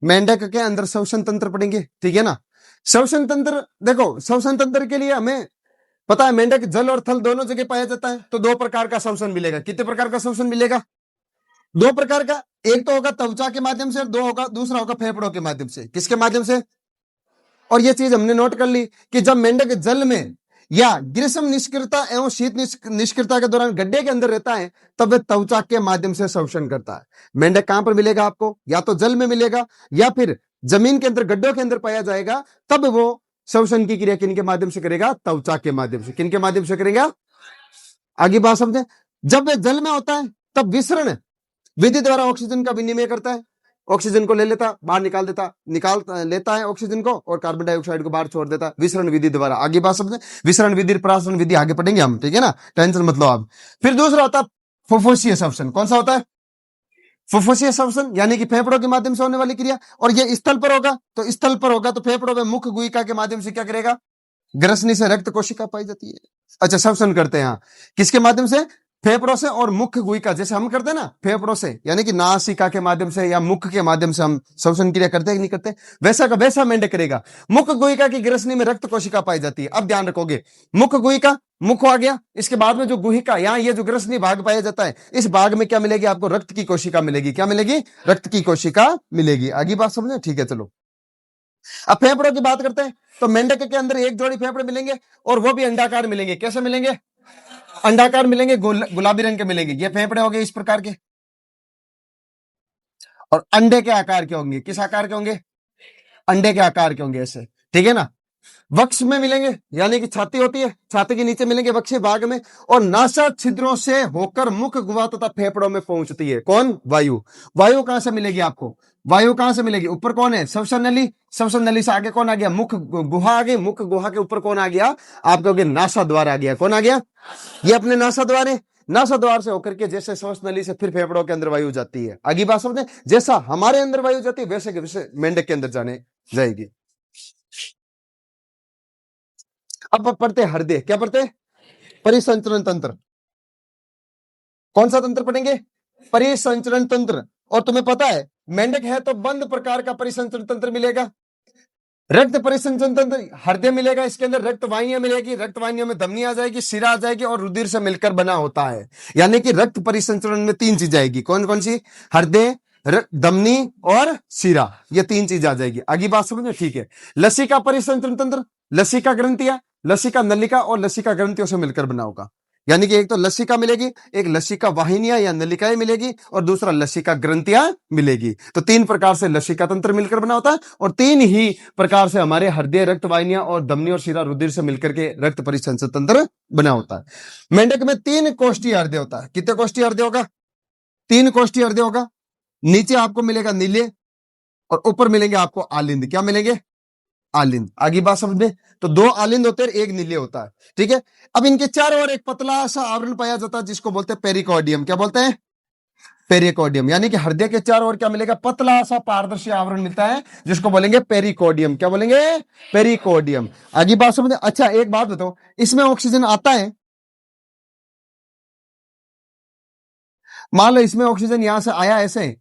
मेंढक के अंदर श्वसन तंत्र पढ़ेंगे, ठीक है ना। श्वसन तंत्र देखो, श्वसन तंत्र के लिए हमें पता है मेंढक जल और थल दोनों जगह पाया जाता है, तो दो प्रकार का श्वसन मिलेगा। कितने प्रकार का श्वसन मिलेगा? दो प्रकार का। एक तो होगा त्वचा के माध्यम से और दूसरा होगा फेफड़ों के माध्यम से। किसके माध्यम से? और यह चीज हमने नोट कर ली कि जब मेंढक जल में या ग्रीष्म निष्क्रियता एवं शीत निष्क्रियता के दौरान गड्ढे के अंदर रहता है, तब वह त्वचा के माध्यम से श्वसन करता है। मेंढक कहां पर मिलेगा आपको? या तो जल में मिलेगा या फिर जमीन के अंदर गड्ढों के अंदर पाया जाएगा। तब वो श्वसन की क्रिया किनके माध्यम से करेगा? त्वचा के माध्यम से। किनके माध्यम से करेगा? आगे बात समझे। जब वह जल में होता है तब विसरण विधि द्वारा ऑक्सीजन का विनिमय करता है। ऑक्सीजन को ले लेता, बाहर निकाल लेता है ऑक्सीजन को, और कार्बन डाइऑक्साइड को बाहर छोड़ देता है विसरण विधि द्वारा। आगे बात समझे। विसरण विधि, परासरण विधि आगे पढ़ेंगे हम, ठीक है ना, टेंशन मत लो आप। फिर दूसरा होता है फुफ्फुसीय श्वसन। कौन सा होता है? फुफ्फुसीय श्वसन, यानी कि फेफड़ों के माध्यम से होने वाली क्रिया। और ये स्थल पर होगा, तो फेफड़ों में मुख्य गुहिका के माध्यम से क्या करेगा? ग्रसनी से रक्त कोशिका पाई जाती है। अच्छा, श्वसन करते हैं यहाँ किसके माध्यम से? फेफड़ों से और मुख्य गुहिका, जैसे हम करते हैं ना फेफड़ों से, यानी कि नासिका के माध्यम से या मुख के माध्यम से हम श्वसन क्रिया करते हैं कि नहीं करते? वैसा का वैसा मेंढक करेगा। मुख्य गुहिका की ग्रसनी में रक्त कोशिका पाई जाती है। अब ध्यान रखोगे, मुख्य गुहिका, मुख आ गया, इसके बाद में जो गुहिका, यहाँ ये जो ग्रसनी भाग पाया जाता है, इस भाग में क्या मिलेगी आपको? रक्त की कोशिका मिलेगी। क्या मिलेगी? रक्त की कोशिका मिलेगी। आगे बात समझे, ठीक है। चलो अब फेफड़ों की बात करते हैं। तो मेंढक के अंदर एक जोड़ी फेफड़े मिलेंगे और वो भी अंडाकार मिलेंगे। कैसे मिलेंगे? अंडाकार मिलेंगे, गुलाबी रंग के मिलेंगे। ये फेफड़े हो गए इस प्रकार के, और अंडे के आकार के होंगे। किस आकार के होंगे? अंडे के आकार के होंगे, ऐसे, ठीक है ना। वक्ष में मिलेंगे, यानी कि छाती होती है, छाती के नीचे मिलेंगे वक्षीय भाग में, और नासा छिद्रों से होकर मुख, गुहा तथा फेफड़ों में पहुंचती है। कौन? वायु। वायु कहां से मिलेगी आपको? वायु कहां से मिलेगी? ऊपर कौन है? श्वसन नली। श्वसन नली से आगे कौन आ गया? मुख गुहा आ गई। मुख गुहा के ऊपर कौन आ गया? आप कहोगे नासा द्वार आ गया। कौन आ गया? ये अपने नासा द्वार है। नासा द्वार से होकर के जैसे श्वास नली से फिर फेफड़ों के अंदर वायु जाती है। आगे बात समझे। जैसा हमारे अंदर वायु जाती है, वैसे के वैसे मेंढक के अंदर जाने जाएगी। अब पढ़ते हृदय। क्या पढ़ते? परिसंचरण तंत्र। कौन सा तंत्र पढ़ेंगे? परिसंचरण तंत्र। और तुम्हें पता है मेंढक है तो बंद प्रकार का परिसंचरण तंत्र मिलेगा। रक्त परिसंचरण तंत्र हृदय मिलेगा, इसके अंदर रक्त वाहिनियां मिलेगी, रक्त वाहिनियों में धमनी आ जाएगी, शिरा आ जाएगी, और रुधिर से मिलकर बना होता है। यानी कि रक्त परिसंचरण में तीन चीज आएगी। कौन कौन सी? हृदय, धमनी और शिरा, ये तीन चीज आ जाएगी। आगे बात समझ में, ठीक है। लसिका परिसंचरण तंत्र, लसिका ग्रंथियां, लसिका नलिका और लसिका ग्रंथियों से मिलकर बना होगा। यानी कि एक तो लसिका मिलेगी, एक लसिका वाहिनियां या नलिकाएं मिलेगी, और दूसरा लसिका ग्रंथियां मिलेगी। तो तीन प्रकार से लसिका तंत्र मिलकर बना होता है, और तीन ही प्रकार से हमारे हृदय, रक्त वाहिनियां और धमनी और शिरा रुधिर से मिलकर के रक्त परिसंचरण तंत्र बना होता है। मेंढक में तीन कोष्ठीय हृदय होता है। कितने कोष्ठीय हृदय होगा? तीन कोष्ठीय हृदय होगा। नीचे आपको मिलेगा नीले, और ऊपर मिलेंगे आपको आलिंद। क्या मिलेंगे? आलिंद। आगे बात समझ में। तो दो आलिंद होते हैं, एक नीले होता है, ठीक है। अब इनके चारों ओर एक पतला सा आवरण पाया जाता है, जिसको बोलते हैं पेरिकॉर्डियम। क्या बोलते हैं? पेरिकॉर्डियम। यानी कि हृदय के चारों ओर क्या मिलेगा? पतला सा पारदर्शी आवरण मिलता है, जिसको बोलेंगे पेरिकॉर्डियम। क्या बोलेंगे? पेरिकॉर्डियम। आगे बात समझ। अच्छा एक बात बताओ, इसमें ऑक्सीजन आता है, मान लो इसमें ऑक्सीजन यहां से आया ऐसे,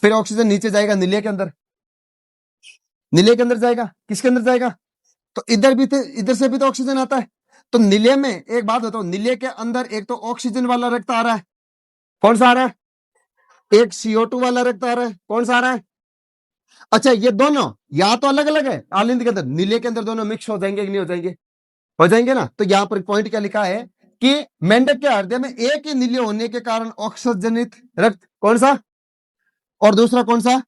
फिर ऑक्सीजन नीचे जाएगा नीले के अंदर, नीले के अंदर जाएगा, किसके अंदर जाएगा? तो इधर भी इधर से भी तो ऑक्सीजन आता है। तो नीले में एक बात बताओ, नीले के अंदर एक तो ऑक्सीजन वाला रक्त आ रहा है, कौन सा आ रहा है? एक CO2 वाला रक्त आ रहा है, कौन सा आ रहा है? अच्छा ये दोनों या तो अलग अलग है, आलिंद के अंदर, नीले के अंदर दोनों मिक्स हो जाएंगे कि नहीं हो जाएंगे? हो जाएंगे ना। तो यहां पर पॉइंट क्या लिखा है कि मेंढक के हृदय में एक ही नीले होने के कारण ऑक्सीजनित रक्त, कौन सा? और दूसरा कौन सा?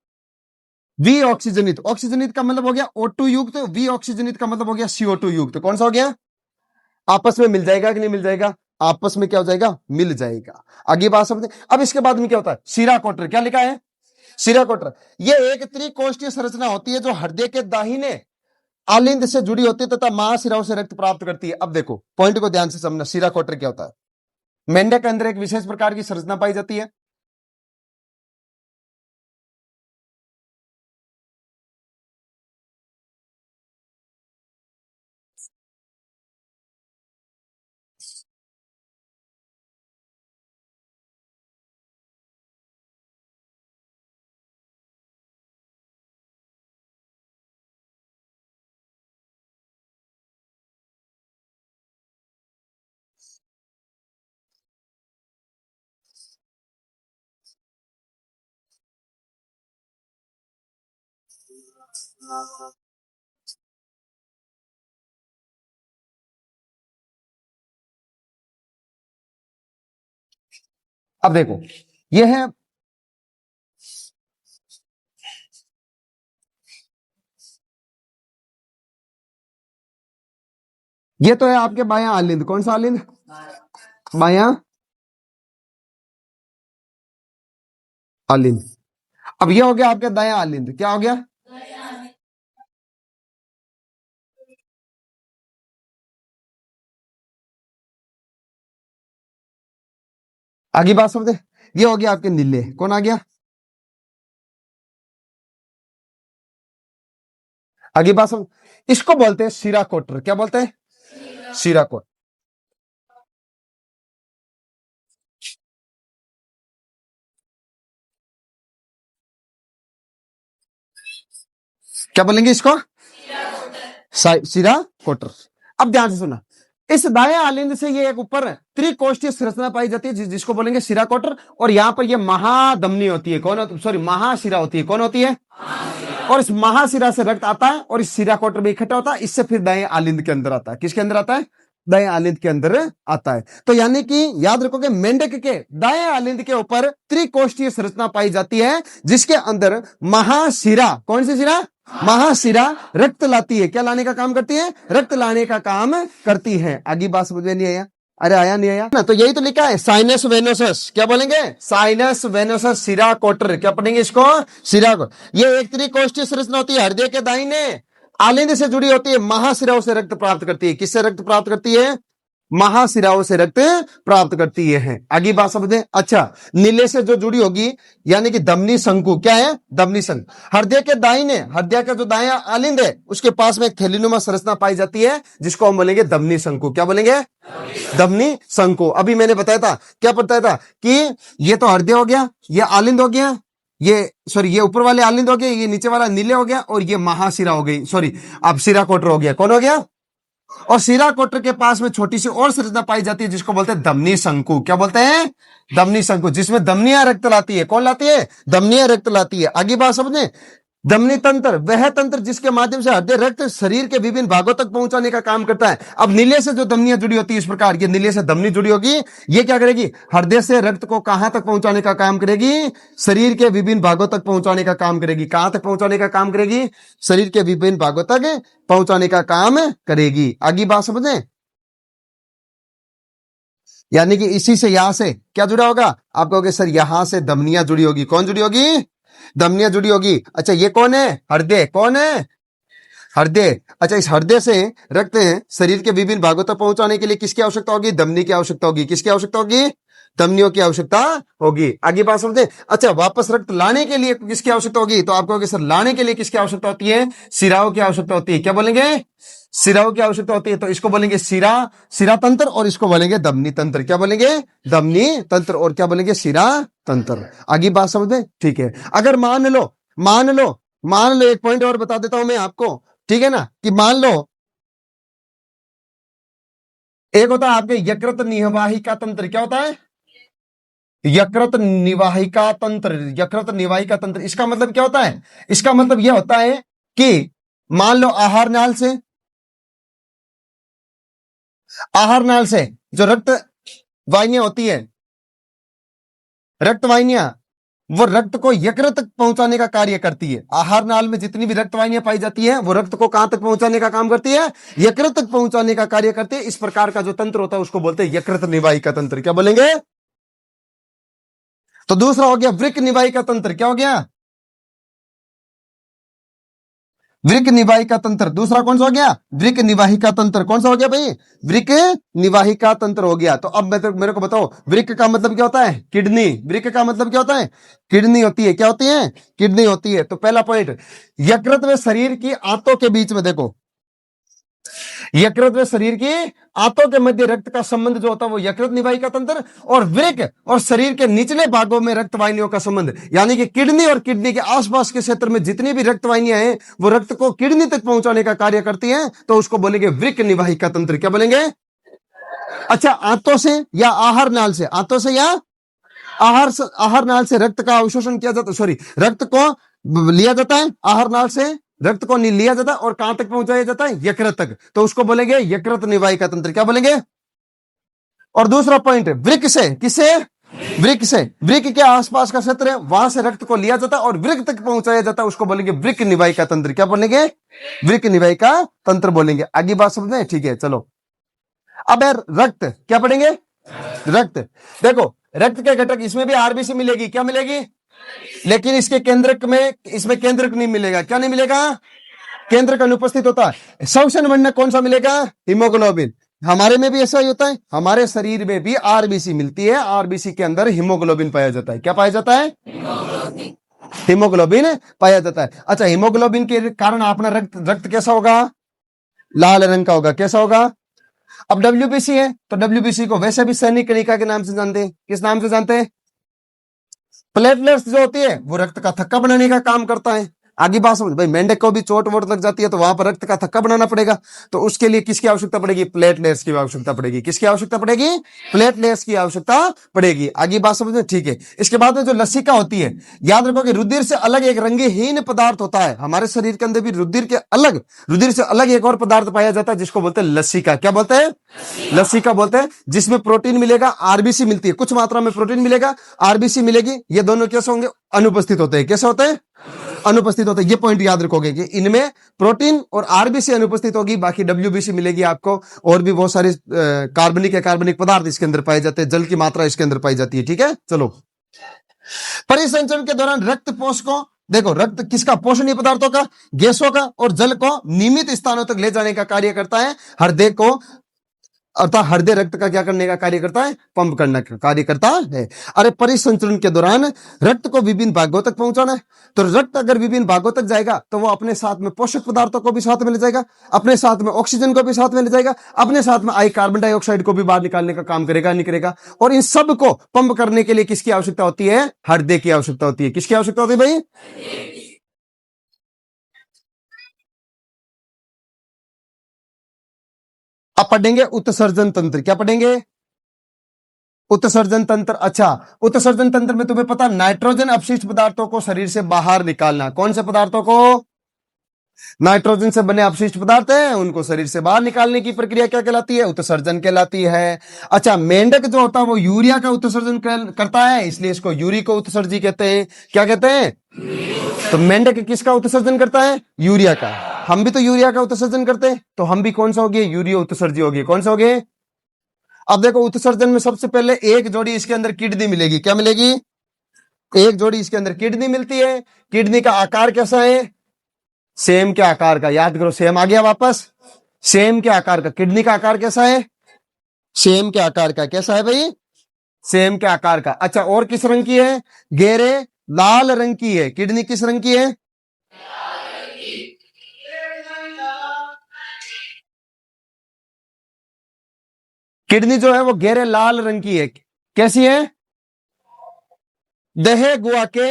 वी ऑक्सीजनित। ऑक्सीजनित का मतलब हो गया O2 युक्त, वी ऑक्सीजनित का मतलब हो गया CO2 युक्त। कौन सा हो गया? आपस में मिल जाएगा कि नहीं मिल जाएगा? आपस में क्या हो जाएगा? मिल जाएगा। आगे बात समझे। अब इसके बाद में क्या होता है? शिरा कोटर। क्या लिखा है? शिरा कोटर। यह एक त्रिकोष्ठीय संरचना होती है, जो हृदय के दाहिने आलिंद से जुड़ी होती है तथा महाशिराओं से रक्त प्राप्त करती है। अब देखो पॉइंट को ध्यान से समझना, शिरा कोटर क्या होता है। मेंढक के अंदर एक विशेष प्रकार की संरचना पाई जाती है, अब देखो, ये है, ये तो है आपके बायां आलिंद। कौन सा आलिंद? बायां आलिंद। अब ये हो गया आपके दायां आलिंद। क्या हो गया? आगे बात समझे? ये हो गया आपके नीले। कौन आ गया? आगे बात समझ, इसको बोलते हैं शिरा कोटर। क्या बोलते हैं? शिरा कोटर। क्या बोलेंगे इसको? शिरा कोटर। अब ध्यान से सुना, इस दाएं आलिंद से ये एक ऊपर त्रिकोष्ठीय संरचना पाई जाती है जिसको बोलेंगे शिरा कोटर। और यहां पर ये महाधमनी होती है। कौन होती? सॉरी, महाशिरा होती है। कौन होती है? और इस महाशिरा से रक्त आता है और इस शिरा कोटर में इकट्ठा होता है। इससे फिर दाएं आलिंद के अंदर आता है। किसके अंदर आता है? दाएं आलिंद के अंदर आता है। तो यानी कि याद रखोगे, मेंढक के दाएं आलिंद के ऊपर त्रिकोष्ठीय संरचना पाई जाती है जिसके अंदर महाशिरा, कौन सी शिरा? महाशिरा रक्त लाती है। क्या लाने का काम करती है? रक्त लाने का काम करती है। आगे बात समझ में नहीं आया? अरे आया नहीं आया ना? तो यही तो लिखा है, साइनस वेनोसस। क्या बोलेंगे? साइनस वेनोसस शिरा कोटर। क्या पढ़ेंगे इसको? शिरा कोटर। ये एक त्रिकोष्ठीय संरचना होती है, हृदय के दाहिने आलिंद से जुड़ी होती है, महाशिराओं से रक्त प्राप्त करती है। किससे रक्त प्राप्त करती है? महाशिराओं से रक्त प्राप्त करती है। आगे बात समझे? अच्छा, नीले से जो जुड़ी होगी यानी कि धमनी शंकु। क्या है? धमनी शंकु। हृदय के दाहिने, हृदय का जो दायां आलिंद है उसके पास में एक थैलीनुमा संरचना पाई जाती है जिसको हम बोलेंगे धमनी शंकु। क्या बोलेंगे? धमनी शंकु। अभी मैंने बताया था, क्या बताया था कि ये तो हृदय हो गया, ये आलिंद हो गया, ये सॉरी ये ऊपर वाले आलिंद हो गए, ये नीचे वाला नीले हो गया, और ये महाशिरा हो गई, सॉरी अब शिरा कोटर हो गया। कौन हो गया? और शिरा कोटर के पास में छोटी सी और संरचना पाई जाती है जिसको बोलते हैं धमनी शंकु। क्या बोलते हैं? धमनी शंकु, जिसमें धमनियां रक्त लाती है। कौन लाती है? धमनियां रक्त लाती है। आगे बात समझे? धमनी तंत्र वह तंत्र जिसके माध्यम से हृदय रक्त शरीर के विभिन्न भागों तक पहुंचाने का काम करता है। अब नीले से जो धमनियां जुड़ी होती है इस प्रकार, ये नीले से धमनी जुड़ी होगी, ये क्या करेगी? हृदय से रक्त को कहां तक पहुंचाने का काम करेगी? शरीर के विभिन्न भागों तक पहुंचाने का काम करेगी। कहां तक पहुंचाने का काम करेगी? शरीर के विभिन्न भागों तक पहुंचाने का काम करेगी। आगे बात समझे? यानी कि इसी से यहां से क्या जुड़ा होगा? आप कहोगे सर यहां से धमनियां जुड़ी होगी। कौन जुड़ी होगी? धमनियां जुड़ी होगी। अच्छा, ये कौन है? हृदय। कौन है? हृदय। अच्छा, इस हृदय से रक्त शरीर के विभिन्न भागों तक पहुंचाने के लिए किसकी आवश्यकता होगी? धमनी की आवश्यकता होगी। किसकी आवश्यकता होगी? धमनियों की आवश्यकता होगी। आगे बात समझे? अच्छा, वापस रक्त लाने के लिए किसकी आवश्यकता होगी? तो आप कहोगे सर लाने के लिए किसकी आवश्यकता होती है? शिराओं की आवश्यकता होती है। क्या बोलेंगे? शिराओं की आवश्यकता होती है। तो इसको बोलेंगे शिरा, शिरा तंत्र, और इसको बोलेंगे धमनी तंत्र। क्या बोलेंगे? धमनी तंत्र। और क्या बोलेंगे? शिरा तंत्र। आगे बात समझ में? ठीक है। अगर मान लो, मान लो एक पॉइंट और बता देता हूं मैं आपको, ठीक है ना, कि मान लो एक होता है आपके यकृत निवाहिका तंत्र। क्या होता है? यकृत निवाहिका तंत्र। यकृत निवाहिका तंत्र, इसका मतलब क्या होता है? इसका मतलब यह होता है कि मान लो आहार नाल से जो रक्त वाहिनियां होती है, रक्त वाहिनियां, वो रक्त को यकृत तक पहुंचाने का कार्य करती है। आहार नाल में जितनी भी रक्त वाहिनियां पाई जाती है वो रक्त को कहां तक पहुंचाने का काम करती है? यकृत तक पहुंचाने का कार्य करती है। इस प्रकार का जो तंत्र होता है उसको बोलते हैं यकृत निवाहिका तंत्र। क्या बोलेंगे? तो दूसरा हो गया वृक्क निवाहिका तंत्र। क्या हो गया? वृक्क निवाहिका तंत्र। दूसरा कौन सा हो गया? वृक्क निवाहिका तंत्र। कौन सा हो गया भाई? वृक्क निवाहिका तंत्र हो गया। तो अब मेरे को बताओ, वृक्क का मतलब क्या होता है? किडनी। वृक्क का मतलब क्या होता है? किडनी होती है। क्या होती है? किडनी होती है। तो पहला पॉइंट, यकृत व शरीर की आंतों के बीच में, देखो यकृत व शरीर की आंतों के मध्य रक्त का संबंध जो होता है वो यकृत निवाहिका तंत्र, और वृक्क और शरीर के निचले भागों में रक्त वाहिनियों का संबंध, यानी कि किडनी और किडनी के आसपास के क्षेत्र में जितनी भी रक्त वाहिनियां हैं वो रक्त को किडनी तक पहुंचाने का कार्य करती हैं, तो उसको बोलेंगे वृक्क निवाहिका तंत्र। क्या बोलेंगे? अच्छा, आंतों से या आहार नाल से, आंतों से या आहार नाल से रक्त का अवशोषण किया जाता, सॉरी रक्त को लिया जाता है आहार नाल से, रक्त को लिया जाता है और कहां तक पहुंचाया जाता है? यकृत तक, तो उसको बोलेंगे यकृत निवाहिका तंत्र। क्या बोलेंगे? और दूसरा पॉइंट, वृक्क से, किससे? वृक्क से, वृक्क के आसपास का क्षेत्र है, वहां से रक्त को लिया जाता है और वृक्क तक पहुंचाया जाता है, उसको बोलेंगे वृक्क निवाहिका तंत्र। क्या बोलेंगे? वृक्क निवाहिका तंत्र बोलेंगे। आगे बात समझ में? ठीक है, चलो अब यार रक्त क्या पढ़ेंगे? रक्त। देखो रक्त के घटक, इसमें भी आरबीसी मिलेगी, क्या मिलेगी? लेकिन इसके केंद्रक में, इसमें केंद्रक नहीं मिलेगा। क्या नहीं मिलेगा? केंद्रक अनुपस्थित होता है। शोषण मंडल कौन सा मिलेगा? हीमोग्लोबिन। हमारे में भी ऐसा ही होता है, हमारे शरीर में भी आरबीसी मिलती है, आरबीसी के अंदर हीमोग्लोबिन पाया जाता है। क्या पाया जाता है? हीमोग्लोबिन पाया जाता है। अच्छा, हीमोग्लोबिन के कारण अपना रक्त, रक्त कैसा होगा? लाल रंग का होगा। कैसा होगा? अब डब्ल्यूबीसी है, तो डब्ल्यूबीसी को वैसे भी सैनिक कणिका के नाम से जानते हैं। किस नाम से जानते हैं? प्लेटलेट्स जो होती है वो रक्त का थक्का बनाने का काम करता है। आगे बात समझ भाई, मेंढक को भी चोट वोट लग जाती है तो वहां पर रक्त का थक्का बनाना पड़ेगा, तो उसके लिए किसकी आवश्यकता पड़ेगी? प्लेटलेट्स की आवश्यकता पड़ेगी। किसकी आवश्यकता पड़ेगी? प्लेटलेट्स की आवश्यकता पड़ेगी। आगे बात समझ में? ठीक है। इसके बाद में जो लसिका होती है, याद रखो कि रुधिर से अलग एक रंगहीन पदार्थ होता है। हमारे शरीर के अंदर भी रुधिर से अलग एक और पदार्थ पाया जाता है जिसको बोलते हैं लसिका। क्या बोलते हैं? लसिका बोलते हैं, जिसमें प्रोटीन मिलेगा, आरबीसी मिलती है, कुछ मात्रा में प्रोटीन मिलेगा, आरबीसी मिलेगी। ये दोनों कैसे होंगे? अनुपस्थित होते हैं। कैसे होते हैं? अनुपस्थित होते हैं। ये पॉइंट याद रखोगे कि इनमें प्रोटीन और आरबीसी अनुपस्थित होगी, बाकी डब्ल्यूबीसी मिलेगी आपको। और भी बहुत सारे कार्बनिक पदार्थ इसके अंदर पाए जाते हैं, जल की मात्रा इसके अंदर पाई जाती है। ठीक है, चलो। परिसंचरण के दौरान रक्त पोषकों, देखो रक्त किसका? पोषणीय पदार्थों का, गैसों का और जल को नियमित स्थानों तक ले जाने का कार्य करता है। हृदय को, अर्थात हृदय रक्त का क्या करने का कार्य करता है? पंप करने का कार्य करता है। अरे परिसंचरण के दौरान रक्त को विभिन्न भागों तक पहुंचाना है, तो रक्त अगर विभिन्न भागों तक जाएगा तो वो अपने साथ में पोषक पदार्थों को भी साथ में ले जाएगा, अपने साथ में ऑक्सीजन को भी साथ में ले जाएगा, अपने साथ में आई कार्बन डाइऑक्साइड को भी बाहर निकालने का काम करेगा, नहीं करेगा? और इन सब को पंप करने के लिए किसकी आवश्यकता होती है? हृदय की आवश्यकता होती है। किसकी आवश्यकता होती है भाई? अब पढ़ेंगे उत्सर्जन तंत्र। क्या पढ़ेंगे? उत्सर्जन तंत्र। अच्छा, उत्सर्जन तंत्र में तुम्हें पता, नाइट्रोजन अपशिष्ट पदार्थों को शरीर से बाहर निकालना। कौन से पदार्थों को? नाइट्रोजन से बने अपशिष्ट पदार्थ हैं, उनको शरीर से बाहर निकालने की प्रक्रिया क्या कहलाती है? उत्सर्जन कहलाती है। अच्छा, मेंढक जो होता है वो यूरिया का उत्सर्जन करता है, इसलिए इसको यूरिको उत्सर्जी कहते हैं। क्या कहते हैं? तो मेंढक किसका उत्सर्जन करता है? यूरिया का। हम भी तो यूरिया का उत्सर्जन करते हैं, तो हम भी कौन सा हो गए? यूरिया उत्सर्जी हो गए। कौन सा हो गए? अब देखो उत्सर्जन में सबसे पहले एक जोड़ी इसके अंदर किडनी मिलेगी। क्या मिलेगी? एक जोड़ी इसके अंदर किडनी मिलती है। किडनी का आकार कैसा है? सेम के आकार का। याद करो, सेम आ गया वापस। सेम के आकार का। किडनी का आकार कैसा है? सेम के आकार का। कैसा है भाई? सेम के आकार का। अच्छा, और किस रंग की है? गहरे लाल रंग की है। किडनी किस रंग की है? किडनी जो है वो गहरे लाल रंग की है। कैसी है? देह गुआ के,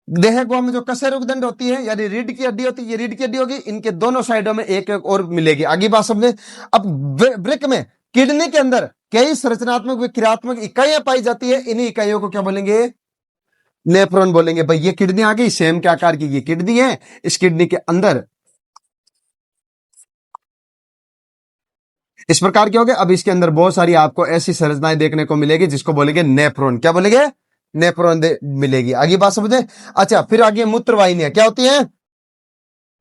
देह गुआ में जो कशेरुकदंड होती है, यानी रीढ़ की हड्डी होती है, ये रीढ़ की हड्डी होगी, इनके दोनों साइडों में एक एक और मिलेगी। आगे बात समझे। अब वृक्क में, किडनी के अंदर कई संरचनात्मक व क्रियात्मक इकाइयां पाई जाती है। इन्हीं इकाइयों को क्या बोलेंगे? नेफ्रॉन बोलेंगे। भाई ये किडनी आ गई, सेम के आकार की ये किडनी है। इस किडनी के अंदर इस प्रकार के हो गए। अब इसके अंदर बहुत सारी आपको ऐसी संरचनाएं देखने को मिलेगी जिसको बोलेंगे नेफ्रॉन। क्या बोलेंगे? नेफ्रॉन मिलेगी। आगे बात समझे। अच्छा, फिर आगे मूत्रवाहिनियां क्या होती है?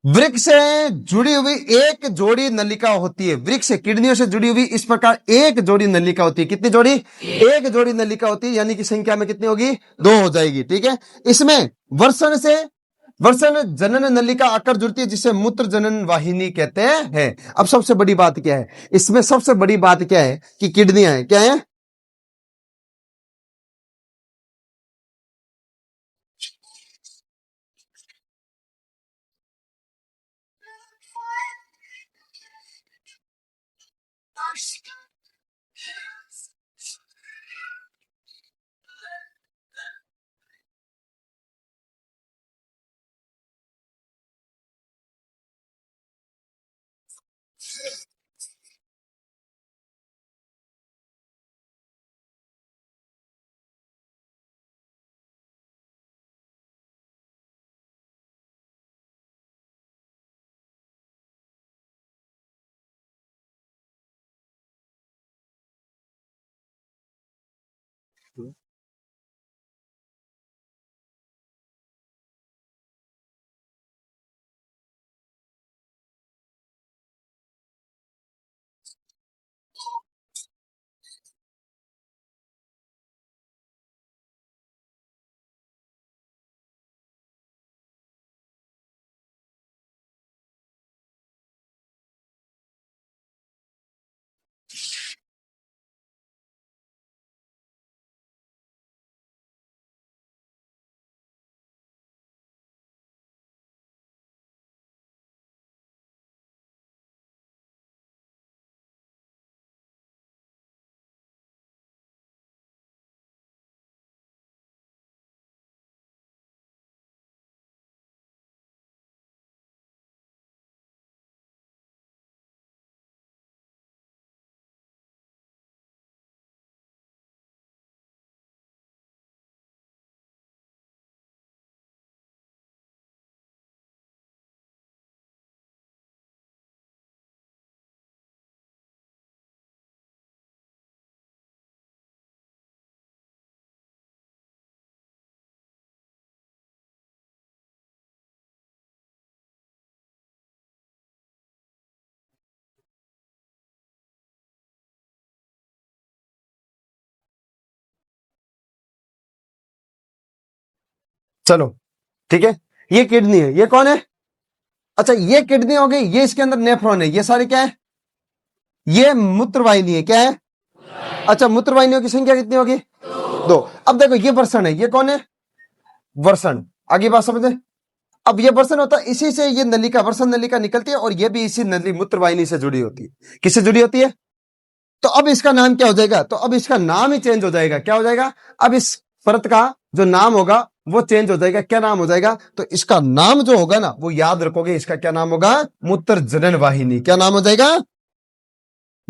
वृक्क से जुड़ी हुई एक जोड़ी नलिका होती है। वृक्क से, किडनियों से जुड़ी हुई इस प्रकार एक जोड़ी नलिका होती है। कितनी जोड़ी? एक जोड़ी नलिका होती है, यानी कि संख्या में कितनी होगी? दो हो जाएगी। ठीक है। इसमें वर्षण जनन नलिका आकर जुड़ती है, जिसे मूत्र जनन वाहिनी कहते हैं। अब सबसे बड़ी बात क्या है इसमें? सबसे बड़ी बात क्या है कि किडनियां है, क्या है? सकती है। चलो ठीक है, ये किडनी है, ये कौन है? अच्छा ये किडनी हो गई, ये इसके अंदर नेफ्रॉन है, ये सारे क्या है? ये मूत्रवाहिनी है, क्या है? अच्छा मूत्रवाहिनियों की संख्या कितनी होगी? दो। अब देखो ये वर्षण है, ये कौन है? वर्षण। आगे बात समझे। अब ये वर्षण होता है, इसी से ये नलिका, वर्षण नलिका निकलती है और ये भी इसी नली मूत्रवाहिनी से जुड़ी होती है। किससे जुड़ी होती है? तो अब इसका नाम क्या हो जाएगा? तो अब इसका नाम ही चेंज हो जाएगा। क्या हो जाएगा? अब इस परत का जो नाम होगा वो चेंज हो जाएगा। क्या नाम हो जाएगा? तो इसका नाम जो होगा ना, वो याद रखोगे, इसका क्या नाम होगा? मूत्र जनन वाहिनी। क्या नाम हो जाएगा?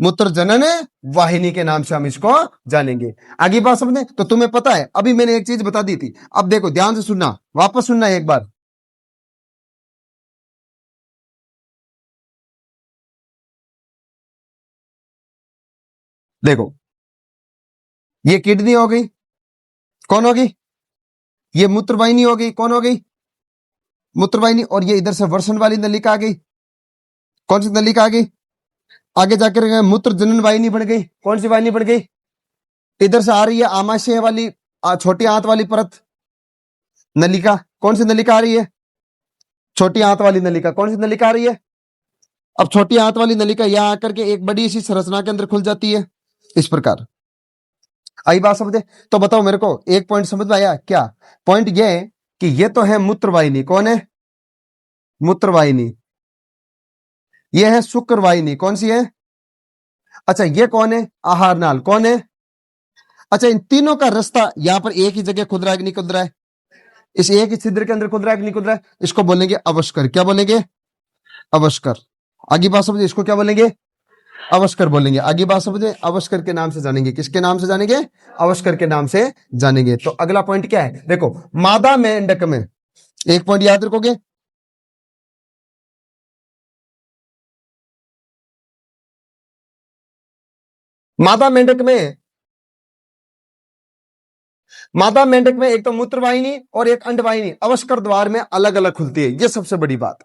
मूत्र जनन वाहिनी के नाम से हम इसको जानेंगे। आगे बात समझे। तो तुम्हें पता है, अभी मैंने एक चीज बता दी थी, अब देखो ध्यान से सुनना, वापस सुनना एक बार। देखो ये किडनी हो गई, कौन होगी? ये मूत्रवाहिनी हो गई, कौन हो गई? मूत्रवाहिनी। और ये इधर से वर्षण वाली नलिका आ गई, कौन सी नलिका आ गई? आगे जाकर मूत्र जनन वाहिनी बन गई, कौन सी वाहिनी बन गई? इधर से आ रही है आमाशय वाली, छोटी आंत वाली परत नलिका, कौन सी नलिका आ रही है? छोटी आंत वाली नलिका। कौन सी नलिका आ रही है? अब छोटी आंत वाली नलिका यहां आकर के एक बड़ी सी संरचना के अंदर खुल जाती है, इस प्रकार। आई बात समझे। तो बताओ मेरे को, एक पॉइंट समझ में आया क्या? पॉइंट ये है कि ये तो है मूत्रवाहिनी, कौन है? मूत्रवाहिनी। ये है शुक्रवाहिनी, कौन सी है? अच्छा ये कौन है? आहार नाल, कौन है? अच्छा इन तीनों का रास्ता यहां पर एक ही जगह खुद रहा है कि नहीं खुद रहा है? इस एक ही छिद्र के अंदर खुद रहा है कि नहीं खुद रहा है? इसको बोलेंगे अवस्कर। क्या बोलेंगे? अवस्कर। आगे बात समझे, इसको क्या बोलेंगे? अवस्कर बोलेंगे। आगे बात समझे, अवस्कर के नाम से जानेंगे। किसके नाम से जानेंगे? अवस्कर के नाम से जानेंगे। तो अगला पॉइंट क्या है? देखो मादा मेंढक में, एक पॉइंट याद रखोगे, मादा मेंढक में, मादा मेंढक में एक तो मूत्रवाहिनी और एक अंडवाहिनी अवस्कर द्वार में अलग अलग खुलती है। ये सबसे बड़ी बात,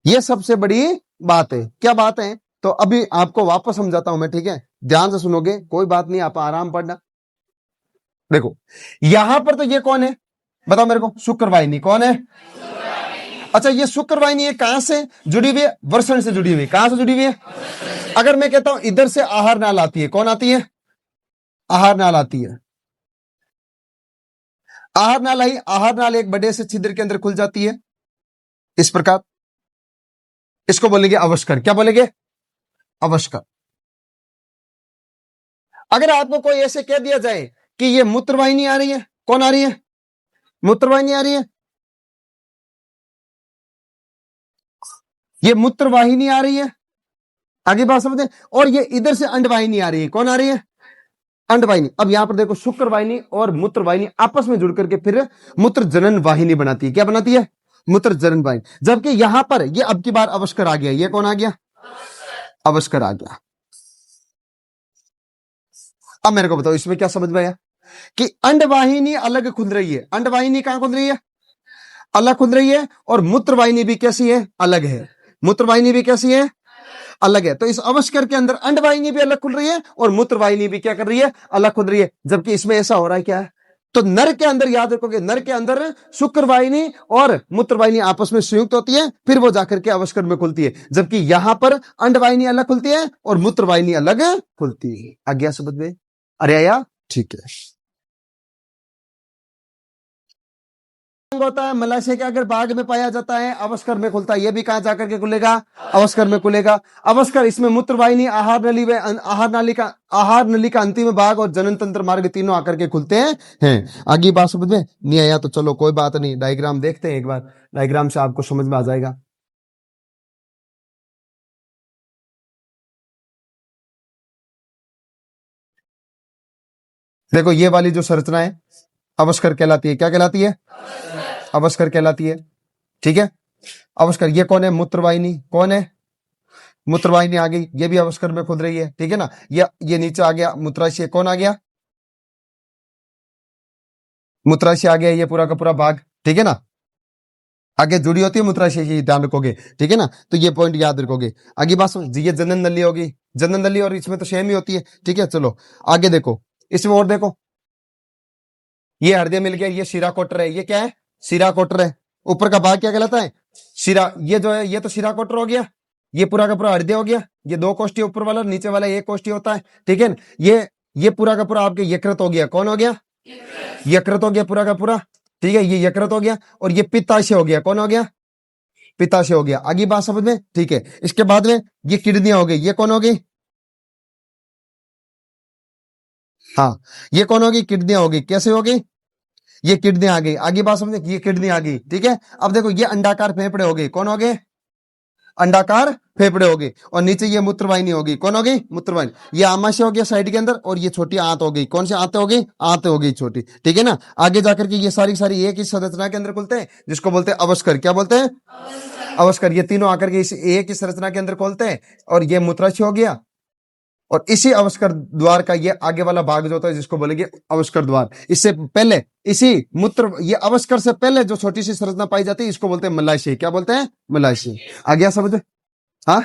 ये सबसे बड़ी बात है। क्या बात है? तो अभी आपको वापस समझाता हूं मैं, ठीक है? ध्यान से सुनोगे, कोई बात नहीं, आप आराम पढ़ना। देखो यहां पर तो ये कौन है? बताओ मेरे को। शुक्रवाहिनी। कौन है? अच्छा ये शुक्रवाहिनी है, कहां से जुड़ी हुई है? वर्षण से जुड़ी हुई है। कहां से जुड़ी हुई है? अगर मैं कहता हूं इधर से आहार नाल आती है, कौन आती है? आहार नाल आती है। आहार नाल आई, आहार नाल एक बड़े से छिद्र के अंदर खुल जाती है, इस प्रकार। इसको बोलेंगे अवस्कर। क्या बोलेंगे? अवस्कर। अगर आपको कोई ऐसे कह दिया जाए कि ये मूत्रवाहिनी आ रही है, कौन आ रही है? मूत्रवाहिनी आ रही है, ये मूत्रवाहिनी आ रही है। आगे बात समझे। और ये इधर से अंडवाहिनी आ रही है, कौन आ रही है? अंडवाहिनी। अब यहां पर देखो शुक्रवाहिनी और मूत्रवाहिनी आपस में जुड़ करके फिर मूत्र जनन वाहिनी बनाती है। क्या बनाती है? मूत्र जनन वाहिनी। जबकि यहां पर ये अब की बार अवस्कर आ गया। ये कौन आ गया? अवस्कर आ गया। अब मेरे को बताओ इसमें क्या समझ में आया? कि अंडवाहिनी अलग खुल रही है। अंडवाहिनी कहां खुल रही है? अलग खुल रही है। और मूत्रवाहिनी भी कैसी है? अलग है। मूत्रवाहिनी भी कैसी है? अलग है। तो इस अवस्कर के अंदर अंडवाहिनी भी अलग खुल रही है और मूत्रवाहिनी भी क्या कर रही है? अलग खुल रही है। जबकि इसमें ऐसा हो रहा है क्या है? तो नर के अंदर याद रखोगे, नर के अंदर शुक्रवाहिनी और मूत्रवाहिनी आपस में संयुक्त होती है, फिर वो जाकर के अवस्कर में खुलती है। जबकि यहां पर अंडवाहिनी अलग खुलती है और मूत्रवाहिनी अलग खुलती है। आ गया समझ में? अरे आया? ठीक है। होता है मलाशय के अगर बाघ में पाया जाता है, अवस्कर में खुलता है। ये भी कहां जाकर के खुलेगा? अवस्कर में खुलेगा। अवस्कर, इसमें मूत्रवाहिनी, आहार नली का अंतिम भाग और जनन तंत्र मार्ग तीनों आकर के खुलते हैं। आगे बात समझ में नहीं आया तो चलो कोई बात नहीं, डायग्राम देखते हैं एक बार। डायग्राम से आपको समझ में आ जाएगा। देखो ये वाली जो संरचना है अवस्कर कहलाती है। क्या कहलाती है? अवस्कर कहलाती है। ठीक है। अवस्कर, ये कौन है? मूत्रवाहिनी। कौन है? मूत्रवाहिनी आ गई, ये भी अवस्कर में खुद रही है। ठीक है ना। ये नीचे आ गया मूत्राशय। कौन आ गया? मूत्राशय आ गया, ये पूरा का पूरा भाग। ठीक है ना। आगे जुड़ी होती है मूत्राशय की, ध्यान रखोगे। ठीक है ना। तो ये पॉइंट याद रखोगे। आगे बात समझ, ये जनन नली होगी। जनन नली और इसमें तो सेम ही होती है। ठीक है। चलो आगे देखो, इसमें और देखो, ये हृदय मिल गया, ये शिरा कोटर है। ये क्या है? शिरा कोटर है। ऊपर का भाग क्या कहलाता है? शिरा। ये जो है ये तो शिरा कोटर हो गया। ये पूरा का पूरा हृदय हो गया। ये दो कोष्ठी ऊपर वाला, नीचे वाला एक कोष्ठी होता है। ठीक है। ये पूरा का पूरा आपके यकृत हो गया। कौन हो गया? यकृत हो गया पूरा का पूरा। ठीक है। ये यकृत हो गया और ये पित्ताशय हो गया। कौन हो गया? पित्ताशय हो गया। आगे बात समझ में? ठीक है। इसके बाद में ये किडनियां हो गई। ये कौन हो गई? हाँ, ये कौन होगी? किडनियां होगी। कैसे होगी? ये किडनी आ गई। आगे बात समझे? ये किडनी आ गई। ठीक है। अब देखो ये अंडाकार फेफड़े हो गए। कौन हो गए? अंडाकार फेफड़े हो गए। और नीचे ये मूत्रवाहिनी होगी। कौन हो गई? मूत्रवाहिनी। ये आमाशय हो गया साइड के अंदर और ये छोटी आंत हो गई। कौन सी आंत हो गई? आंत हो गई छोटी। ठीक है ना। आगे जाकर के ये सारी सारी एक ही संरचना के अंदर खुलते हैं, जिसको बोलते हैं अवस्कर। क्या बोलते हैं? अवस्कर। ये तीनों आकर के इस एक ही संरचना के अंदर खोलते हैं। और ये मूत्राशय हो गया और इसी अवस्कर द्वार का ये आगे वाला भाग जो होता है, जिसको बोलेंगे अवस्कर द्वार। इससे पहले इसी मूत्र, ये अवस्कर से पहले जो छोटी सी संरचना पाई जाती है, इसको बोलते हैं मलाशय। क्या बोलते हैं? मलाशय। आ गया समझ? हाँ,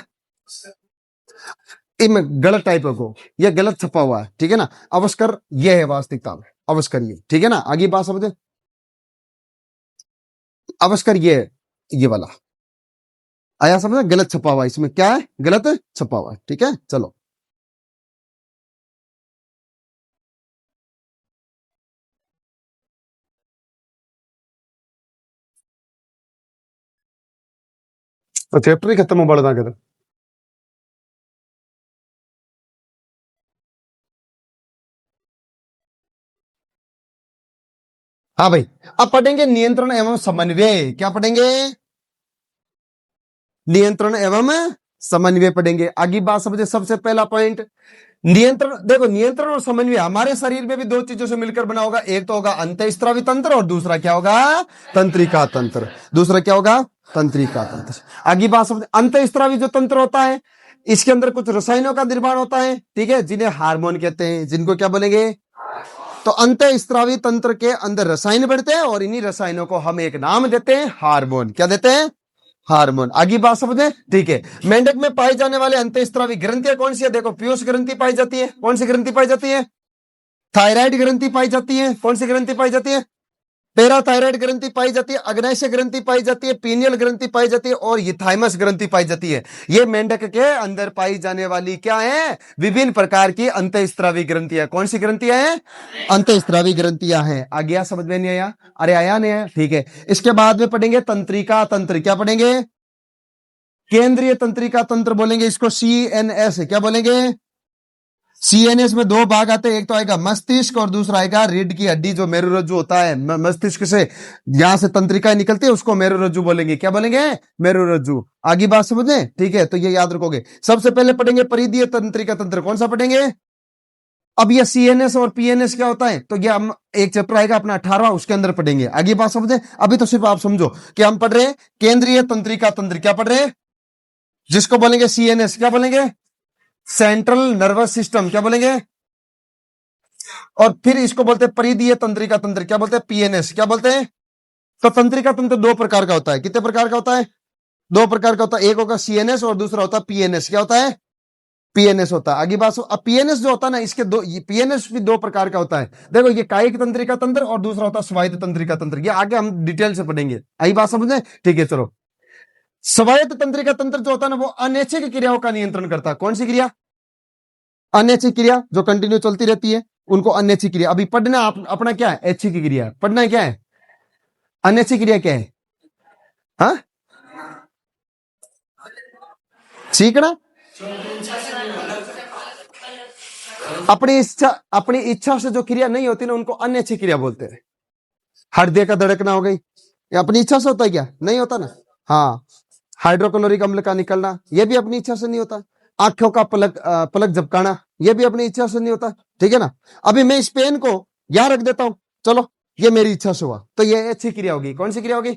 इनमें गलत टाइप को, ये गलत छपा हुआ है। ठीक है ना। अवस्कर ये है वास्तविकता में, अवस्कर ये। ठीक है ना। आगे बात समझे? अवस्कर ये वाला आया समझ? गलत छपा हुआ है, इसमें क्या है? गलत छपा हुआ है। ठीक है। चलो तो चैप्टर ही खत्म हो बढ़ता कहते। हाँ भाई, अब पढ़ेंगे नियंत्रण एवं समन्वय। क्या पढ़ेंगे? नियंत्रण एवं समन्वय पढ़ेंगे। आगे बात समझे? सबसे पहला पॉइंट नियंत्रण। देखो, नियंत्रण और समन्वय हमारे शरीर में भी दो चीजों से मिलकर बना होगा। एक तो होगा अंतःस्रावी तंत्र और दूसरा क्या होगा? तंत्रिका तंत्र। दूसरा क्या होगा? तंत्रिका तंत्र। आगे बात समझे? अंतःस्रावी जो तंत्र होता है, इसके अंदर कुछ रसायनों का निर्माण होता है। ठीक है। जिन्हें हार्मोन कहते हैं। जिनको क्या बोलेंगे? तो अंतःस्रावी तंत्र के अंदर रसायन बढ़ते हैं और इन्हीं रसायनों को हम एक नाम देते हैं, हार्मोन। क्या देते हैं? हार्मोन। आगे बात समझे? ठीक है। मेंढक में पाई जाने वाले अंतःस्रावी ग्रंथियां कौन सी है? देखो, पीयूष ग्रंथि पाई जाती है। कौन सी ग्रंथि पाई जाती है? थायराइड ग्रंथि पाई जाती है। कौन सी ग्रंथि पाई जाती है? पैराथायराइड ग्रंथि पाई जाती है। अग्नाशय ग्रंथि पाई जाती है। पीनियल ग्रंथि पाई जाती है और ये थाइमस ग्रंथि पाई जाती है। ये मेंढक के अंदर पाई जाने वाली क्या है? विभिन्न प्रकार की अंतःस्रावी ग्रंथियां। कौन सी ग्रंथियां हैं? अंतःस्रावी ग्रंथियां हैं। आ गया समझ में? नहीं आया? अरे आया नहीं आया? ठीक है। इसके बाद में पढ़ेंगे तंत्रिका तंत्र। क्या पढ़ेंगे? केंद्रीय तंत्रिका तंत्र बोलेंगे इसको, CNS। क्या बोलेंगे? CNS में दो भाग आते हैं। एक तो आएगा मस्तिष्क और दूसरा आएगा रीढ़ की हड्डी, जो मेरुरज्जु होता है। मस्तिष्क से यहां से तंत्रिका निकलती है, उसको मेरुरज्जु बोलेंगे। क्या बोलेंगे? मेरुरज्जु। आगे बात समझे? ठीक है। तो ये याद रखोगे। सबसे पहले पढ़ेंगे परिधीय तंत्रिका तंत्र। कौन सा पढ़ेंगे? अब ये CNS और PNS क्या होता है, तो ये हम एक चैप्टर आएगा अपना 18वां, उसके अंदर पढ़ेंगे। आगे बात समझे? अभी तो सिर्फ आप समझो कि हम पढ़ रहे हैं केंद्रीय तंत्रिका तंत्र। क्या पढ़ रहे हैं? जिसको बोलेंगे CNS। क्या बोलेंगे? Central nervous system. क्या बोलेंगे? और फिर इसको बोलते हैं परिधीय तंत्रिका तंत्र, क्या बोलते हैं, पीएनएस, क्या बोलते हैं। तो तंत्रिका तंत्र दो प्रकार का होता है, कितने प्रकार का होता है, दो प्रकार का होता है, एक होगा सीएनएस और दूसरा होता है पीएनएस, क्या होता है, पीएनएस होता है। आगे बात, अब पीएनएस जो होता है ना, इसके दो, पीएनएस भी दो प्रकार का होता है। देखो ये कायिक तंत्रिका तंत्र और दूसरा होता है स्वायत्त तंत्रिका तंत्र, ये आगे हम डिटेल से पढ़ेंगे, आई बात समझ में, ठीक है। चलो, स्वायत्त तंत्रिका तंत्र जो होता है ना, वो अनैच्छिक क्रियाओं का नियंत्रण करता है। कौन सी क्रिया, अनैच्छिक क्रिया जो कंटिन्यू चलती रहती है उनको अनैच्छिक क्रिया। अभी पढ़ना अपना क्या है, ऐच्छिक क्रिया पढ़ना है, क्या है अनैच्छिक क्रिया, क्या है, हाँ सीखना, अपनी इच्छा से जो क्रिया नहीं होती ना उनको अनैच्छिक क्रिया बोलते हैं। हृदय का धड़कना हो गई, ये अपनी इच्छा से होता है क्या, नहीं होता ना। हाँ, हाइड्रोक्लोरिक अम्ल का निकलना, ये भी अपनी इच्छा से नहीं होता। आंखों का पलक झपकाना, ये भी अपनी इच्छा से नहीं होता, ठीक है ना। अभी मैं इस पेन को यहां रख देता हूं, चलो ये मेरी इच्छा से हुआ, तो ये अच्छी क्रिया होगी। कौन सी क्रिया होगी,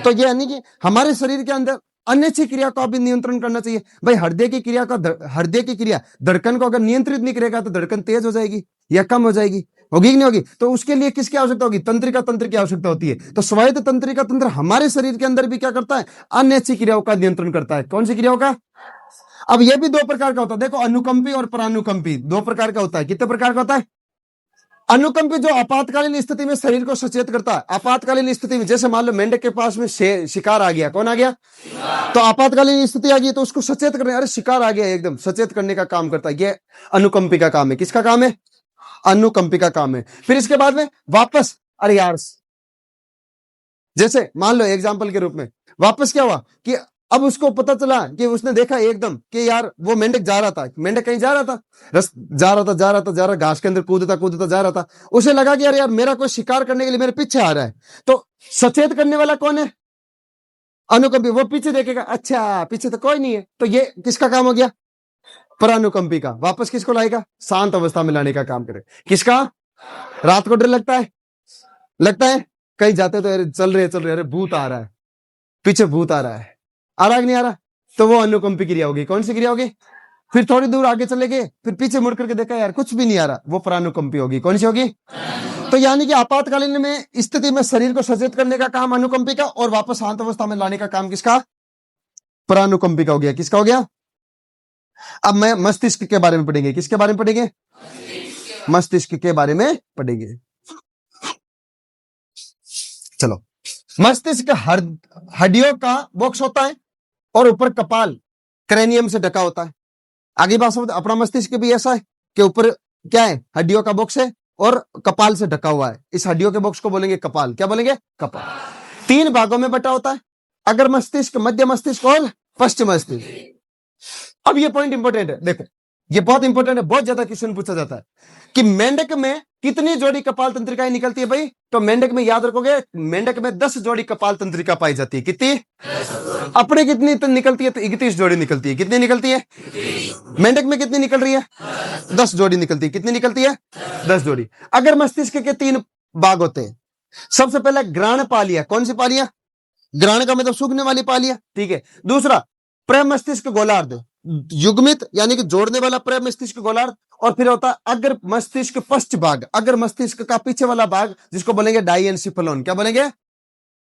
तो ये यानी कि हमारे शरीर के अंदर अनैच्छिक क्रिया को भी नियंत्रण करना चाहिए भाई। हृदय की क्रिया का, हृदय की क्रिया धड़कन को अगर नियंत्रित नहीं करेगा तो धड़कन तेज हो जाएगी या कम हो जाएगी, होगी कि नहीं होगी। तो उसके लिए किसकी आवश्यकता होगी, तंत्रिका तंत्र की आवश्यकता होती है। तो स्वायत्त तंत्रिका तंत्र हमारे शरीर के अंदर भी क्या करता है, अनैच्छिक क्रियाओं का नियंत्रण करता है। कौन सी क्रियाओं का, अब यह भी दो प्रकार का होता है, देखो अनुकंपी और परानुकंपी, दो प्रकार का होता है। कितने प्रकार का होता है, अनुकंपी जो आपातकालीन स्थिति में शरीर को सचेत करता है। आपातकालीन स्थिति में, जैसे मान लो मेंढक के पास में शिकार आ गया, कौन आ गया, तो आपातकालीन स्थिति आ गई तो उसको सचेत करने, अरे शिकार आ गया, एकदम सचेत करने का काम करता है। ये अनुकंपी का काम है, किसका काम है, अनुकंपी का काम है। फिर इसके बाद में वापस, अरे यार, जैसे मान लो एग्जाम्पल के रूप में, वापस क्या हुआ कि अब उसको पता चला कि उसने देखा एकदम कि यार वो मेंढक जा रहा था, मेंढक कहीं जा रहा था, जा रहा था, घास के अंदर कूदता जा रहा था। उसे लगा कि यार यार मेरा कोई शिकार करने के लिए मेरे पीछे आ रहा है। तो सचेत करने वाला कौन है, अनुकंपी। वो पीछे देखेगा, अच्छा पीछे तो कोई नहीं है, तो ये किसका काम हो गया, परानुकंपी का। वापस किसको लाएगा, शांत अवस्था में लाने का काम करे। किसका, रात को डर लगता है कहीं जाते तो अरे चल रहे अरे भूत आ रहा है, पीछे भूत आ रहा है, आ रहा है कि नहीं आ रहा, तो वो अनुकंपी क्रिया होगी। कौन सी क्रिया होगी, फिर थोड़ी दूर आगे चले गए, फिर पीछे मुड़ करके देखा यार कुछ भी नहीं आ रहा, वो परानुकंपी होगी। कौन सी होगी, तो यानी कि आपातकालीन में स्थिति में शरीर को सचेत करने का काम अनुकंपी का और वापस शांत अवस्था में लाने का काम किसका, परानुकंपी का हो गया। किसका हो गया। अब मैं मस्तिष्क के बारे में पढ़ेंगे, किसके बारे में पढ़ेंगे, मस्तिष्क के बारे में पढ़ेंगे। चलो, मस्तिष्क हड्डियों का बॉक्स होता है और ऊपर कपाल क्रेनियम से ढका होता है। आगे बात समझ, अपना मस्तिष्क भी ऐसा है कि ऊपर क्या है, हड्डियों का बॉक्स है और कपाल से ढका हुआ है। इस हड्डियों के बॉक्स को बोलेंगे कपाल, क्या बोलेंगे, कपाल। तीन भागों में बटा होता है, अगर मस्तिष्क, मध्य मस्तिष्क और पश्चिम मस्तिष्क। अब ये पॉइंट इंपॉर्टेंट है, देखो ये बहुत इंपॉर्टेंट है, बहुत ज्यादा क्वेश्चन पूछा जाता है कि मेंढक में कितनी जोड़ी कपाल तंत्रिकाएं निकलती है भाई। तो मेंढक में याद रखोगे, मेंढक में 10 जोड़ी कपाल तंत्रिका पाई जाती है। कितनी, अपने कितनी निकलती है, तो 31 जोड़ी निकलती है। कितनी निकलती है, मेंढक में कितनी निकल रही है, 10 जोड़ी निकलती है। कितनी निकलती है, 10 जोड़ी। अगर मस्तिष्क के 3 भाग होते हैं, सबसे पहले ग्राण पालिया, कौन सी पालिया, ग्राण का मतलब सूखने वाली पालिया, ठीक है। दूसरा प्रमस्तिष्क गोलार्ध, युग्मित यानी कि जोड़ने वाला प्रमस्तिष्क गोलार्ध। और फिर होता है अग्र मस्तिष्क पश्च भाग, अग्र मस्तिष्क का पीछे वाला भाग, जिसको बोलेंगे डाइएनसिफेलोन, क्या बोलेंगे,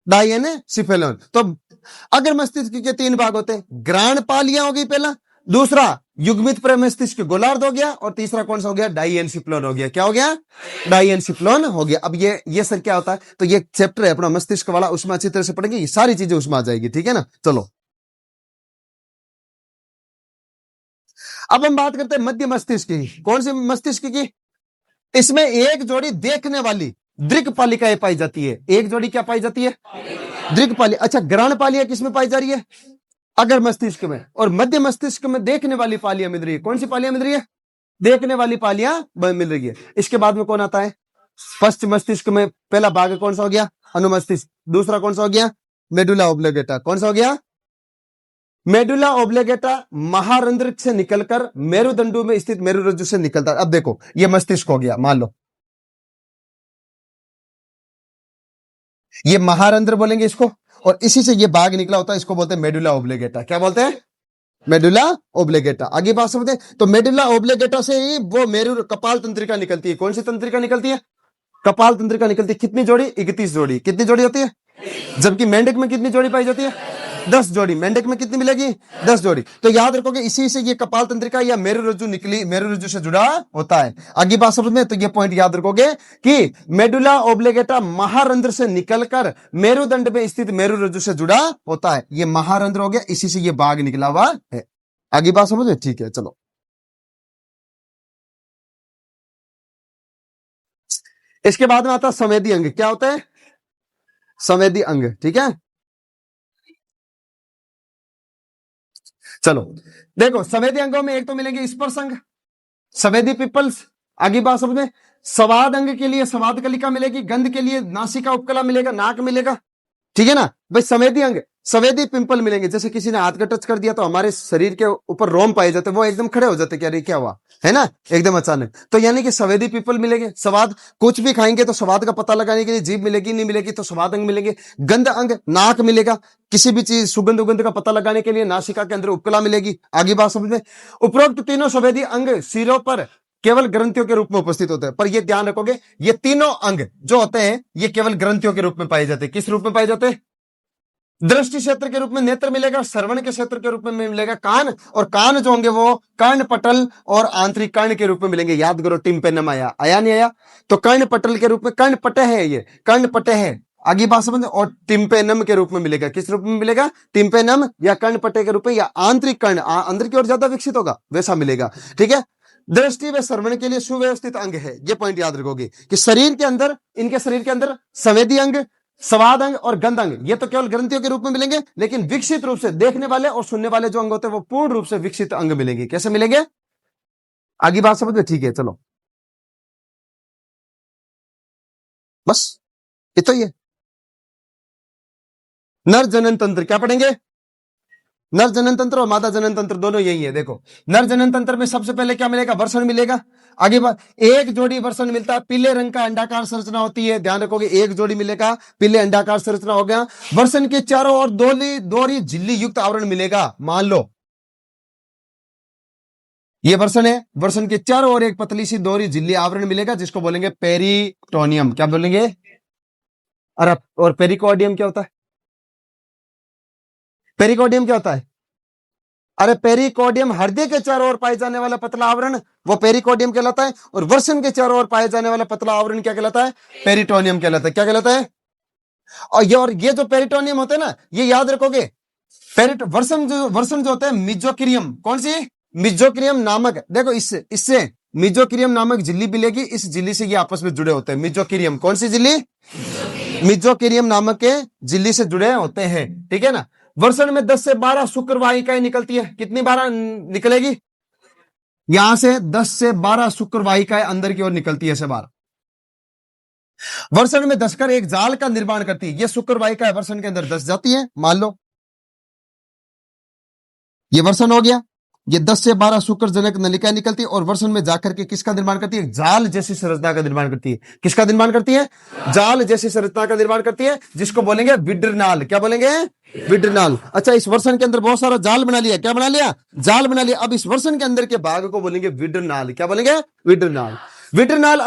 डाइएनसिफेलोन। तो अग्र मस्तिष्क के 3 भाग होते हैं, ग्राण पालिया हो गई पहला, दूसरा युग्मित प्रमस्तिष्क गोलार्ध हो गया, और तीसरा कौन सा हो गया, डाइएनसिफेलोन हो गया। क्या हो गया, डाइएनसिफेलोन हो गया। अब ये सर क्या होता है, तो ये चैप्टर है अपना मस्तिष्क वाला, उसमें अच्छी तरह से पढ़ेंगे, ये सारी चीजें उसमें आ जाएगी, ठीक है ना। चलो, अब हम बात करते हैं मध्य मस्तिष्क की। कौन सी मस्तिष्क की, इसमें एक जोड़ी देखने वाली दृक्पालिकाएं पाई जाती है। एक जोड़ी क्या पाई जाती है, दृक्पाली। अच्छा, ग्रहण पालिया किसमें पाई जा रही है, अगर मस्तिष्क में। और मध्य मस्तिष्क में देखने वाली पालियां मिल रही है। कौन सी पालियां मिल रही है, देखने वाली पालियां मिल रही है। इसके बाद में कौन आता है, पश्चिम मस्तिष्क में पहला भाग कौन सा हो गया, अनुमस्तिष्क। दूसरा कौन सा हो गया, मेडुला ओब्लिगेटा। कौन सा हो गया, मेडुला ओब्लिगेटा महारंध्र से निकलकर मेरुदंडू में स्थित मेरुरज्जु से निकलता है। अब देखो ये मस्तिष्क हो गया, मान लो ये महारंध्र बोलेंगे इसको, और इसी से ये भाग निकला होता है, इसको बोलते हैं मेडुला ओब्लिगेटा। क्या बोलते हैं, मेडुला ओब्लिगेटा। आगे बात समझते हैं, तो मेडुला ओब्लिगेटा से ही वो मेरु कपाल तंत्रिका निकलती है। कौन सी तंत्रिका निकलती है? कपाल तंत्रिका निकलती है। कितनी जोड़ी? 31 जोड़ी। कितनी जोड़ी होती है? जबकि मेंढक में कितनी जोड़ी पाई जाती है? 10 जोड़ी। मेंढक में कितनी मिलेगी? 10 जोड़ी। तो याद रखोगे इसी से ये कपाल तंत्रिका या मेरु रज्जु निकली, मेरु रज्जु से जुड़ा होता है। आगे बात समझ में, तो ये पॉइंट याद रखोगे कि मेडुला ओब्लिगेटा महारंध्र से निकलकर मेरुदंड में स्थित मेरु रज्जु से जुड़ा होता है। ये महारंध्र हो गया, इसी से ये बाघ निकला हुआ है। आगे बात समझ में? ठीक है, चलो। इसके बाद में आता है संवेदी अंग। क्या होता है? संवेदी अंग। ठीक है, चलो देखो, संवेदी अंगों में एक तो मिलेंगे स्पर्श अंग, संवेदी पिपल्स। आगे बात समझ में, स्वाद अंग के लिए स्वाद कलिका मिलेगी, गंध के लिए नासिका उपकला मिलेगा, नाक मिलेगा। ठीक है ना भाई? संवेदी अंग, संवेदी पिंपल मिलेंगे। जैसे किसी ने हाथ का टच कर दिया तो हमारे शरीर के ऊपर रोम पाए जाते, वो एकदम खड़े हो जाते, क्या रे क्या हुआ, है ना, एकदम अचानक। तो यानी कि संवेदी पिंपल मिलेंगे। स्वाद, कुछ भी खाएंगे तो स्वाद का पता लगाने के लिए जीभ मिलेगी, नहीं मिलेगी तो स्वाद अंग मिलेंगे। गंध अंग, नाक मिलेगा, किसी भी चीज सुगंध उगंध का पता लगाने के लिए नासिका के अंदर उपकला मिलेगी। आगे बात समझ में, उपरोक्त तीनों संवेदी अंग सिरों पर केवल ग्रंथियों के रूप में उपस्थित होते हैं। पर ये ध्यान रखोगे, ये तीनों अंग जो होते हैं ये केवल ग्रंथियों के रूप में पाए जाते हैं। किस रूप में पाए जाते हैं? दृष्टि क्षेत्र के रूप में नेत्र मिलेगा, श्रवण के क्षेत्र के रूप में मिलेगा कान, और कान जो होंगे वो कर्ण पटल और आंतरिक कर्ण के रूप में मिलेंगे। याद करो, टिम्पेनम आया, आया नहीं आया? तो कर्ण पटल के रूप में, कर्ण पटे है, ये कर्ण पटे है। आगे बात समझ, और टिम्पेनम के रूप में मिलेगा। किस रूप में मिलेगा? टिम्पेनम या कर्ण पटे के रूप में, या आंतरिक कर्ण अंदर की ओर ज्यादा विकसित होगा वैसा मिलेगा। ठीक है, दृष्टि व श्रवण के लिए सुव्यवस्थित अंग है। ये पॉइंट याद रखोगे कि शरीर के अंदर, इनके शरीर के अंदर संवेदी अंग, स्वाद अंग और गंध अंग ये तो केवल ग्रंथियों के रूप में मिलेंगे, लेकिन विकसित रूप से देखने वाले और सुनने वाले जो अंग होते हैं वो पूर्ण रूप से विकसित अंग मिलेंगे। कैसे मिलेंगे? आगे बात समझ में? ठीक है, चलो बस ये तो ये नर जनन तंत्र क्या पढ़ेंगे? नर जनन तंत्र और मादा जनन तंत्र दोनों यही है। देखो, नर जनन तंत्र में सबसे पहले क्या मिलेगा? वर्षण मिलेगा। आगे बात, एक जोड़ी वर्षण मिलता है, पीले रंग का अंडाकार संरचना होती है। ध्यान रखोगे, एक जोड़ी मिलेगा, पीले अंडाकार संरचना हो गया। वर्षण के चारों ओर दोहरी झिल्ली युक्त आवरण मिलेगा। मान लो ये वर्षण है, वर्षण के चारों ओर एक पतली सी दोहरी झिल्ली आवरण मिलेगा जिसको बोलेंगे पेरिटोनियम। क्या बोलेंगे? अरे, और पेरिकोडियम क्या होता है? पेरिकोडियम क्या होता है? अरे, पेरिकोडियम हृदय के चारों ओर पाए जाने वाला पतला आवरण वो पेरिकोडियम कहलाता है, और वर्षण के चारों ओर पाए जाने वाला पतला आवरण क्या कहलाता है? पेरिटोनियम कहलाता है। क्या कहलाता है? और ये जो पेरिटोनियम होता है ना, ये याद रखोगे, वर्षण जो होता है मिजोक्रियम, कौन सी? मिजोक्रियम नामक, देखो इससे इससे मिजोक्रियम नामक झिल्ली मिलेगी, इस झिल्ली से ये आपस में जुड़े होते हैं। मिजोक्रियम, कौन सी झिल्ली? मिजोक्रियम नामक के झिल्ली से जुड़े होते हैं। ठीक है ना? वर्षण में 10 से 12 शुक्र वाहिकाएं निकलती है। कितनी 12 निकलेगी? यहां से 10 से 12 शुक्र वाहिकाएं अंदर की ओर निकलती है, ऐसे बार वर्षण में धसकर एक जाल का निर्माण करती है। ये शुक्र वाहिका वर्षण के अंदर धस जाती है। मान लो ये वर्षण हो गया, ये 10 से 12 शुक्र जनक नलिका निकलती है और वर्षण में जाकर के किसका निर्माण करती है? जाल जैसी संरचना का निर्माण करती है। किसका निर्माण करती है? जाल जैसी संरचना का निर्माण करती है, जिसको बोलेंगे विड्रनाल। क्या बोलेंगे? विड्रनाल। अच्छा, इस वर्षण के अंदर बहुत सारा जाल बना लिया। क्या बना लिया? जाल बना लिया। अब इस वर्षण के अंदर के भाग को बोलेंगे विड्रनाल। क्या बोलेंगे? विड्रनाल। विड्रनाल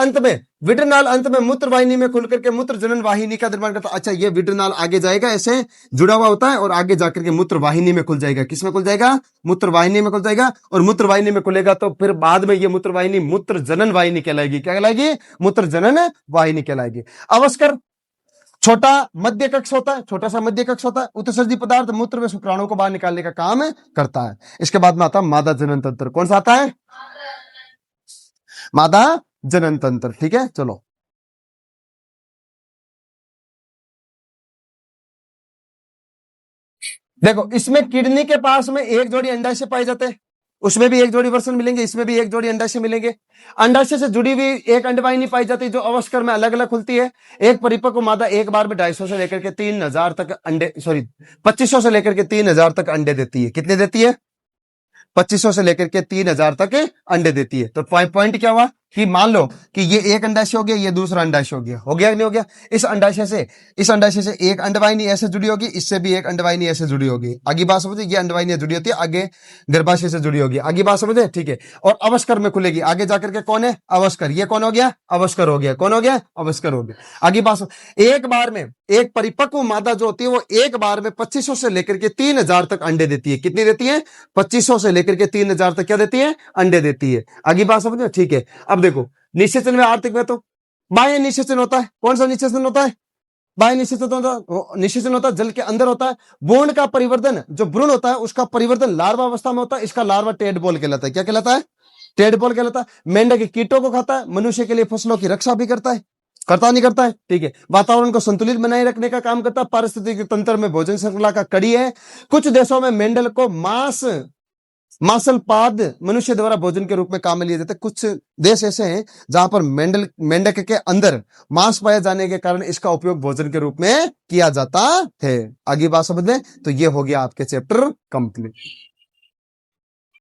अंत में मूत्र वाहिनी में खुल करके मूत्र जनन वाहिनी का निर्माण करता है। अच्छा, ये विड्रनाल आगे जाएगा, ऐसे जुड़ा हुआ होता है और आगे जाकर के मूत्र वाहिनी में खुल जाएगा। किस में खुल जाएगा? मूत्र वाहिनी में खुल जाएगा। और मूत्र वाहिनी में खुलेगा तो फिर बाद में ये मूत्र वाहिनी मूत्र जनन वाहिनी कहलाएगी। क्या कहलाएगी? मूत्र जनन वाहिनी कहलाएगी। अवस्कर छोटा मध्य कक्ष होता है, छोटा सा मध्य कक्ष होता है। उत्सर्जी पदार्थ मूत्र में शुक्राणु को बाहर निकालने का काम करता है। इसके बाद में आता है मादा जनन तंत्र। कौन सा आता है? मादा जनन तंत्र। ठीक है, चलो देखो, इसमें किडनी के पास में एक जोड़ी अंडाशय पाए जाते हैं, उसमें भी एक जोड़ी वर्षण मिलेंगे, इसमें भी एक जोड़ी अंडाशय मिलेंगे। अंडाशय से जुड़ी हुई एक अंडवाहिनी पाई जाती है जो अवस्कर में अलग अलग खुलती है। एक परिपक्व मादा एक बार में 250 से लेकर के 3000 तक अंडे, 2500 से लेकर के 3000 तक अंडे देती है। कितने देती है? 2500 से लेकर के 3000 तक अंडे देती है। तो पॉइंट क्या हुआ? कि मान लो कि ये एक अंडाशय हो गया, ये दूसरा अंडाशय हो गया कि नहीं हो गया। इस अंडाशय से एक अंडवाहिनी ऐसे जुड़ी होगी, इससे भी एक अंडवाहिनी ऐसे जुड़ी होगी। आगे बात समझे, ये अंडवाहिनी जुड़ी होती है, आगे गर्भाशय से जुड़ी होगी। आगे बात समझे, ठीक है। और अवस्कर में खुलेगी, आगे जाकर के कौन है, अवस्कर। ये कौन हो गया, अवस्कर हो गया। कौन हो गया, अवस्कर हो गया। आगे बात, एक बार में एक परिपक्व मादा जो होती है वो एक बार में 2500 से लेकर के 3000 तक अंडे देती है। कितनी देती है, 2500 से लेकर के 3000 तक क्या देती है, अंडे देती है। आगे बात समझ में, ठीक है। अब देखो निषेचन में, आर्थिक में तो बाह्य निषेचन होता है। कौन सा निषेचन होता है, बाह्य निषेचन होता है, जल के अंदर होता है। भ्रूण का परिवर्तन, जो भ्रूण होता है उसका परिवर्तन लार्वा अवस्था में होता है। इसका लार्वा टेडपोल कहलाता है। क्या कहलाता है, टेडपोल कहलाता है। मेंढक कीटों को खाता है, मनुष्य के लिए फसलों की रक्षा भी करता है। करता नहीं करता है, ठीक है। वातावरण को संतुलित बनाए रखने का काम करता है। पारिस्थितिक तंत्र में भोजन श्रृंखला का कड़ी है। कुछ देशों में मेंढल को मांसल पाद मनुष्य द्वारा भोजन के रूप में काम में लिए जाते हैं। कुछ देश ऐसे हैं जहां पर मेंढक के अंदर मांस पाए जाने के कारण इसका उपयोग भोजन के रूप में किया जाता है। आगे बात समझ लें, तो ये हो गया आपके चैप्टर कंप्लीट।